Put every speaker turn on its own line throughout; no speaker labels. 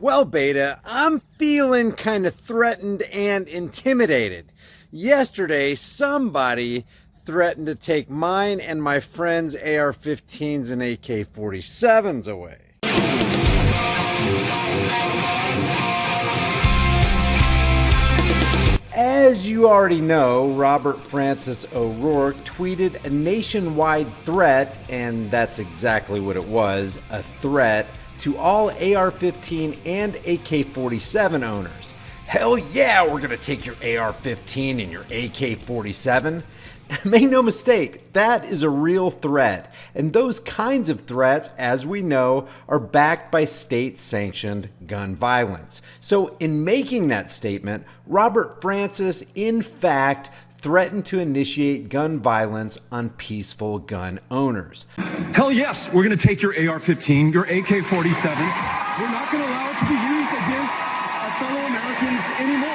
Well, Beta, I'm feeling kind of threatened and intimidated. Yesterday, somebody threatened to take mine and my friends' AR-15s and AK-47s away. As you already know, Robert Francis O'Rourke tweeted a nationwide threat, and that's exactly what it was, a threat to all AR-15 and AK-47 owners. Hell yeah, we're gonna take your AR-15 and your AK-47. Make no mistake, that is a real threat. And those kinds of threats, as we know, are backed by state-sanctioned gun violence. So in making that statement, Robert Francis, in fact, threatened to initiate gun violence on peaceful gun owners.
Hell yes, we're going to take your AR-15, your AK-47. We're not going to allow it to be used against our fellow Americans anymore.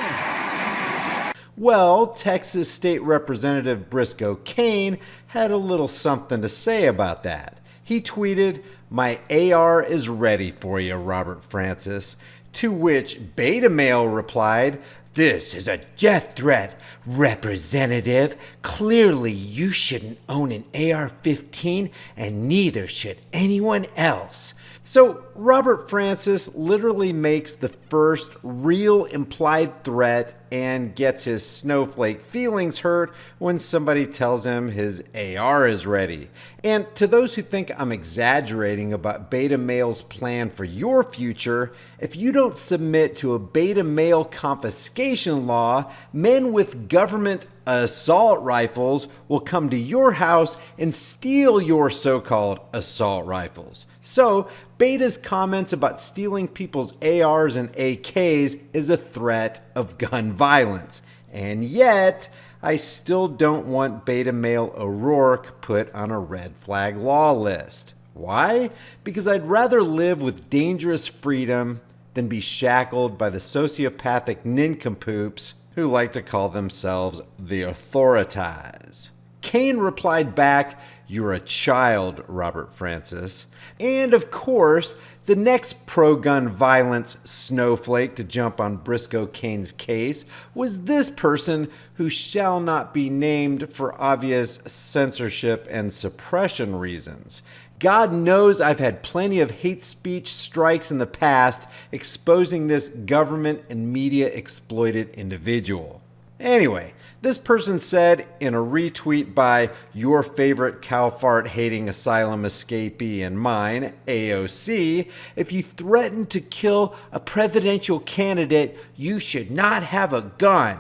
Well, Texas State Representative Briscoe Cain had a little something to say about that. He tweeted, "My AR is ready for you, Robert Francis," to which Beta Male replied, "This is a death threat, Representative. Clearly you shouldn't own an AR-15 and neither should anyone else." So Robert Francis literally makes the first real implied threat and gets his snowflake feelings hurt when somebody tells him his AR is ready. And to those who think I'm exaggerating about Beta Male's plan for your future, if you don't submit to a Beta Male confiscation law, men with government assault rifles will come to your house and steal your so-called assault rifles. So, Beta's comments about stealing people's ARs and AKs is a threat of gun violence. And yet, I still don't want Beta Male O'Rourke put on a red flag law list. Why? Because I'd rather live with dangerous freedom than be shackled by the sociopathic nincompoops who like to call themselves the authorities. Cain replied back, "You're a child, Robert Francis." And of course, the next pro-gun violence snowflake to jump on Briscoe Cain's case was this person who shall not be named for obvious censorship and suppression reasons. God knows I've had plenty of hate speech strikes in the past exposing this government and media exploited individual. Anyway, this person said in a retweet by your favorite cow fart hating asylum escapee and mine, AOC, "If you threaten to kill a presidential candidate, you should not have a gun."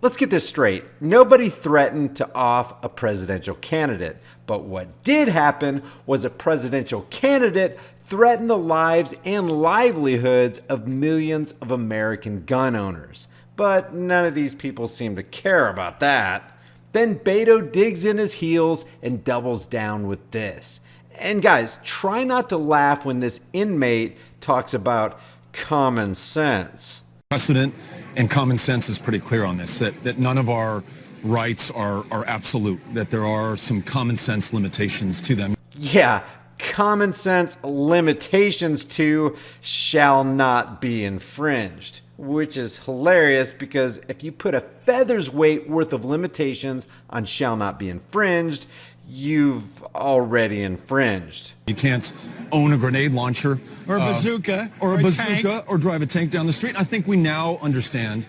Let's get this straight. Nobody threatened to off a presidential candidate. But what did happen was a presidential candidate threatened the lives and livelihoods of millions of American gun owners. But none of these people seem to care about that. Then Beto digs in his heels and doubles down with this. And guys, try not to laugh when this inmate talks about common sense.
Precedent and common sense is pretty clear on this, that none of our rights are absolute, that there are some common sense limitations to them.
Yeah, common sense limitations to shall not be infringed. Which is hilarious because if you put a feather's weight worth of limitations on shall not be infringed, you've already infringed.
You can't own a grenade launcher
or a bazooka
or drive a tank down the street. I think we now understand.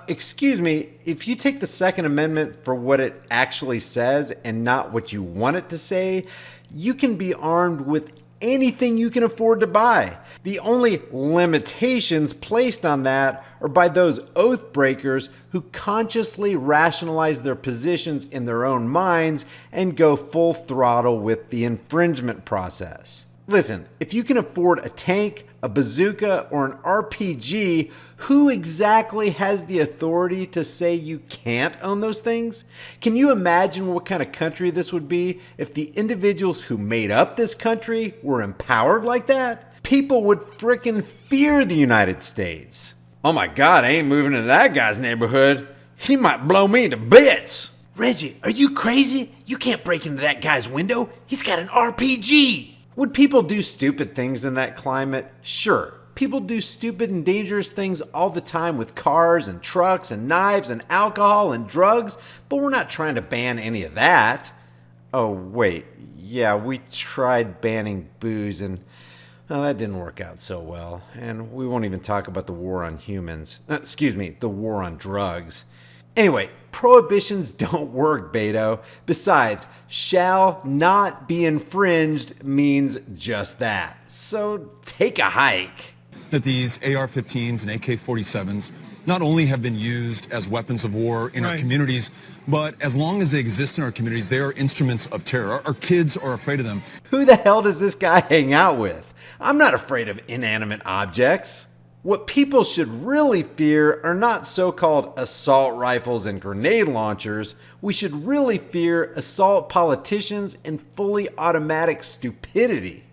Excuse me, if you take the Second Amendment for what it actually says and not what you want it to say, you can be armed with anything you can afford to buy. The only limitations placed on that are by those oath breakers who consciously rationalize their positions in their own minds and go full throttle with the infringement process. Listen, if you can afford a tank, a bazooka, or an RPG, who exactly has the authority to say you can't own those things? Can you imagine what kind of country this would be if the individuals who made up this country were empowered like that? People would frickin' fear the United States. Oh my God, I ain't moving into that guy's neighborhood. He might blow me to bits.
Reggie, are you crazy? You can't break into that guy's window. He's got an RPG.
Would people do stupid things in that climate? Sure. People do stupid and dangerous things all the time with cars and trucks and knives and alcohol and drugs, but we're not trying to ban any of that. Oh, wait. Yeah, we tried banning booze and well, that didn't work out so well. And we won't even talk about the war on humans. The war on drugs. Anyway, prohibitions don't work, Beto. Besides, shall not be infringed means just that. So take a hike.
That these AR-15s and AK-47s not only have been used as weapons of war in our communities, but as long as they exist in our communities, they are instruments of terror. Our kids are afraid of them.
Who the hell does this guy hang out with? I'm not afraid of inanimate objects. What people should really fear are not so-called assault rifles and grenade launchers. We should really fear assault politicians and fully automatic stupidity.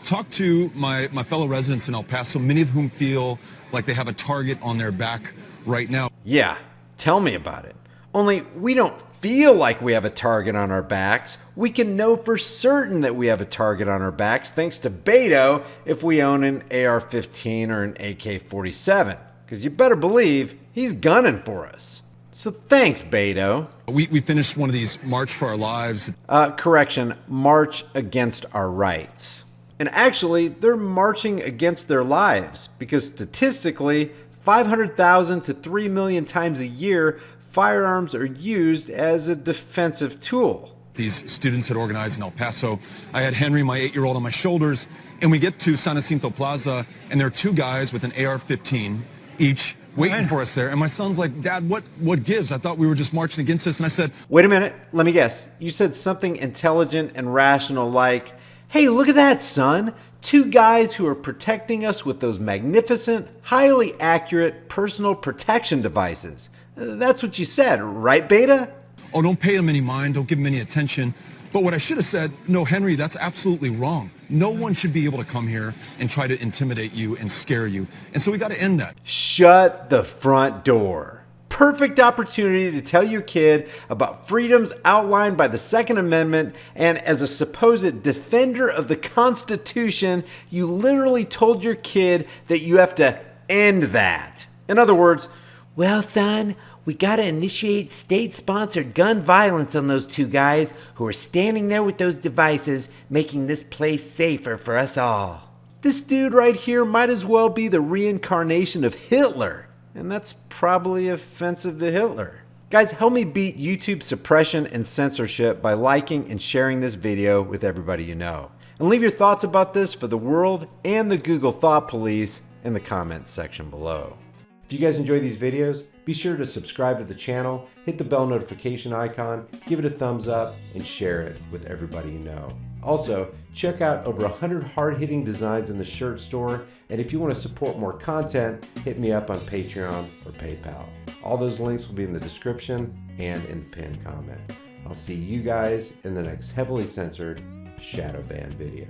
Talk to my fellow residents in El Paso, many of whom feel like they have a target on their back right now.
Yeah, tell me about it. Only we don't feel like we have a target on our backs. We can know for certain that we have a target on our backs thanks to Beto if we own an AR-15 or an AK-47. Because you better believe he's gunning for us. So thanks, Beto.
We finished one of these March for Our Lives.
Correction, March Against Our Rights. And actually, they're marching against their lives because statistically, 500,000 to 3 million times a year, firearms are used as a defensive tool.
These students had organized in El Paso. I had Henry, my 8-year-old, on my shoulders, and we get to San Jacinto Plaza, and there are two guys with an AR-15 each waiting for us there. And my son's like, Dad, what gives? I thought we were just marching against this. And I said,
wait a minute, let me guess. You said something intelligent and rational like, hey, look at that, son. Two guys who are protecting us with those magnificent, highly accurate personal protection devices. That's what you said, right, Beta?
Oh, don't pay them any mind. Don't give them any attention. But what I should have said, no, Henry, that's absolutely wrong. No one should be able to come here and try to intimidate you and scare you. And so we got to end that.
Shut the front door. Perfect opportunity to tell your kid about freedoms outlined by the Second Amendment, and as a supposed defender of the Constitution, you literally told your kid that you have to end that. In other words, well, son, we gotta initiate state-sponsored gun violence on those two guys who are standing there with those devices, making this place safer for us all. This dude right here might as well be the reincarnation of Hitler, and that's probably offensive to Hitler. Guys, help me beat YouTube suppression and censorship by liking and sharing this video with everybody you know. And leave your thoughts about this for the world and the Google Thought Police in the comments section below. If you guys enjoy these videos, be sure to subscribe to the channel, hit the bell notification icon, give it a thumbs up, and share it with everybody you know. Also, check out over 100 hard-hitting designs in the shirt store, and if you want to support more content, hit me up on Patreon or PayPal. All those links will be in the description and in the pinned comment. I'll see you guys in the next heavily censored shadow ban video.